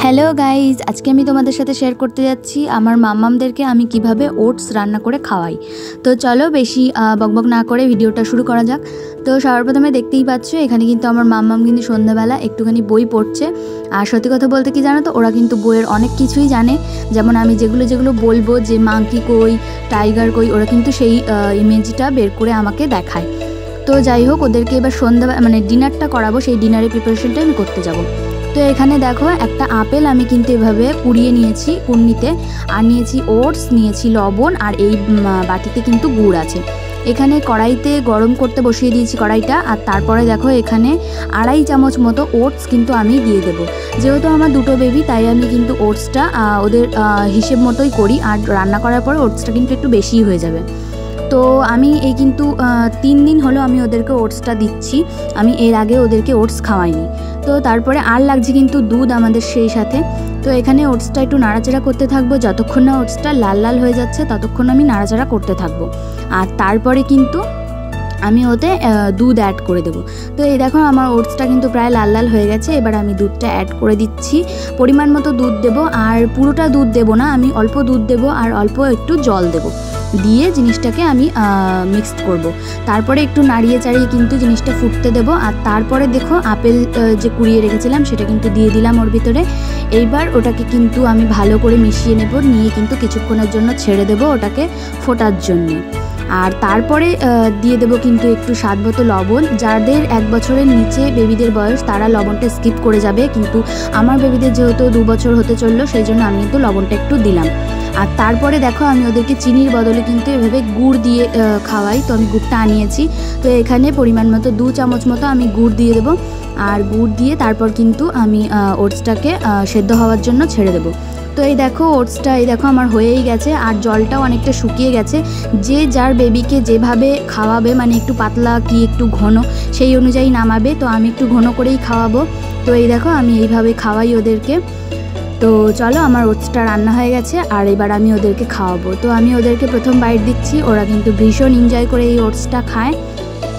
Hello guys, আজকে আমি তোমাদের সাথে শেয়ার করতে যাচ্ছি আমার মাম্মামদেরকে আমি কিভাবে ওটস রান্না করে খাওয়াই। তো চলো বেশি বকবক না করে ভিডিওটা শুরু করা যাক। তো সবার প্রথমে দেখতেই পাচ্ছ এখানে কিন্তু আমার মাম্মাম কিন্তু সন্ধ্যাবেলা একটুখানি বই পড়ছে। আর সত্যি কথা বলতে কি জানো তো, ওরা কিন্তু বইয়ের অনেক কিছুই জানে। যেমন আমি যেগুলো বলবো যে মাংকি কই, টাইগার কই, ওরা কিন্তু সেই ইমেজটা বের করে আমাকে দেখায়। তো যাই হোক, ওদেরকে এবার সন্ধ্যাবেলা মানে ডিনারটা করাবো, সেই ডিনারের প্রিপারেশনটা আমি করতে যাব। তো এখানে দেখো একটা আপেল আমি কিন্তু এভাবে কুড়িয়ে নিয়েছি কুন্নিতে, আর নিয়েছি ওটস, নিয়েছি লবণ, আর এই বাটিতে কিন্তু গুড় আছে। এখানে কড়াইতে গরম করতে বসিয়ে দিয়েছি কড়াইটা। আর তারপরে দেখো এখানে 2.5 চামচ মতো ওটস কিন্তু আমি দিয়ে দেবো। যেহেতু আমার দুটো বেবি, তাই আমি কিন্তু ওটসটা ওদের হিসেব মতোই করি, আর রান্না করার পরে ওটসটা কিন্তু একটু বেশিই হয়ে যাবে। তো আমি এই কিন্তু 3 দিন হলো আমি ওদেরকে ওটসটা দিচ্ছি। আমি এর আগে ওদেরকে ওটস খাওয়াইনি। তো তারপরে আর লাগছে কিন্তু দুধ আমাদের সেই সাথে। তো এখানে ওটসটা একটু নাড়াচাড়া করতে থাকবো, যতক্ষণ না ওটসটা লাল লাল হয়ে যাচ্ছে ততক্ষণ আমি নাড়াচাড়া করতে থাকবো। আর তারপরে কিন্তু আমি ওতে দুধ অ্যাড করে দেবো। তো এই দেখো আমার ওটসটা কিন্তু প্রায় লাল লাল হয়ে গেছে। এবার আমি দুধটা অ্যাড করে দিচ্ছি, পরিমাণ মতো দুধ দেবো। আর পুরোটা দুধ দেবো না, আমি অল্প দুধ দেবো আর অল্প একটু জল দেবো, দিয়ে জিনিসটাকে আমি মিক্সড করব। তারপরে একটু নাড়িয়ে চাড়িয়ে কিন্তু জিনিসটা ফুটতে দেবো। আর তারপরে দেখো আপেল যে কুড়িয়ে রেখেছিলাম সেটা কিন্তু দিয়ে দিলাম ওর ভিতরে। এইবার ওটাকে কিন্তু আমি ভালো করে মিশিয়ে নেব, নিয়ে কিন্তু কিছুক্ষণের জন্য ছেড়ে দেবো ওটাকে ফোটার জন্যে। আর তারপরে দিয়ে দেবো কিন্তু একটু স্বাদ মতো লবণ। যাদের 1 বছরের নিচে বেবিদের বয়স তারা লবণটা স্কিপ করে যাবে, কিন্তু আমার বেবিদের যেহেতু 2 বছর হতে চললো সেই জন্য আমি কিন্তু লবণটা একটু দিলাম। আর তারপরে দেখো আমি ওদেরকে চিনির বদলে কিন্তু এভাবে গুড় দিয়ে খাওয়াই। তো আমি গুড়টা আনিয়েছি, তো এখানে পরিমাণ মতো 2 চামচ মতো আমি গুড় দিয়ে দেবো। আর গুড় দিয়ে তারপর কিন্তু আমি ওটসটাকে সেদ্ধ হওয়ার জন্য ছেড়ে দেবো। তো এই দেখো ওটসটা এই দেখো আমার হয়েই গেছে, আর জলটাও অনেকটা শুকিয়ে গেছে। যে যার বেবিকে যেভাবে খাওয়াবে, মানে একটু পাতলা কি একটু ঘন, সেই অনুযায়ী নামাবে। তো আমি একটু ঘন করেই খাওয়াবো। তো এই দেখো আমি এইভাবে খাওয়াই ওদেরকে। তো চলো আমার ওটসটা রান্না হয়ে গেছে, আর এবার আমি ওদেরকে খাওয়াবো। তো আমি ওদেরকে প্রথম বাইট দিচ্ছি, ওরা কিন্তু ভীষণ এনজয় করে এই ওটসটা খায়।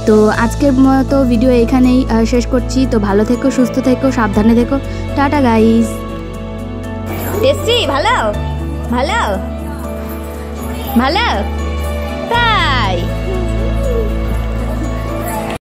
তো আজকের মতো ভিডিও এখানেই শেষ করছি। তো ভালো থেকো, সুস্থ থেকো, সাবধানে থেকো। Tata guys. টেস্টি, ভালো ভালো ভালো তাই।